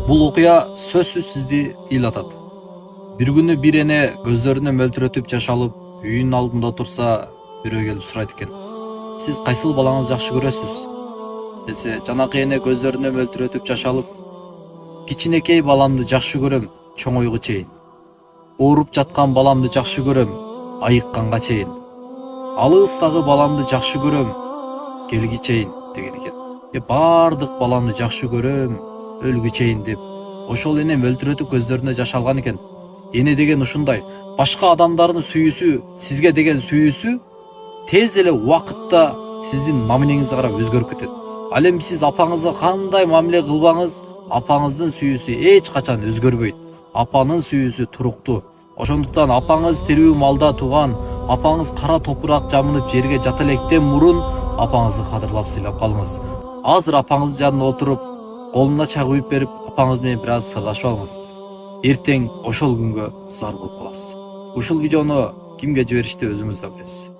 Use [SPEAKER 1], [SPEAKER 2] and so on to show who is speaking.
[SPEAKER 1] Бул окуя сөзсүз сизди ыйлатат. Бир күнү бир эне көздөрүнө мөлтүрөтүп жаш алып, үйүнүн алдында турса, бирөө келип сурайт экен. Сиз кайсыл балаңызды жакшы көрөсүз? Десе, жанакы эне көздөрүнө мөлтүрөтүп жаш алып, кичинекей баламды жакшы көрөм, чоңойго чейин. Ооруп жаткан баламды жакшы көрөм, айыкканга чейин. Алыстагы баламды жакшы көрөм, келги чейин деген экен. Бардык баламды жакшы көрөм, өлгү чейин деп. Ошол эне мөлтүрөтүп көздөрүнө жаш алган экен. Эне деген ушундай. Башка адамдардын сүйүүсү, сизге деген сүйүүсү тез эле убакытта сиздин мамилеңизге карап өзгөрүп кетет. Ал эми сиз апаңызга кандай мамиле кылбаңыз, апаңыздын сүйүүсү эч качан өзгөрбөйт. Апанын сүйүүсү туруктуу. Ошондуктан апаңыз тирүү малда туган, апаңыз кара топурак жамынып жерге жата электен мурун апаңызды кадырлап сыйлап калыңыз. Азыр апаңыздын жанына отуруп, колуна чай куюп берип, апаңыз менен бир аз сырлашып алыңыз. Эртең ошол күнгө зар болуп каласыз. Ушул видеону кимге жиберишти өзүңүз да билесиз.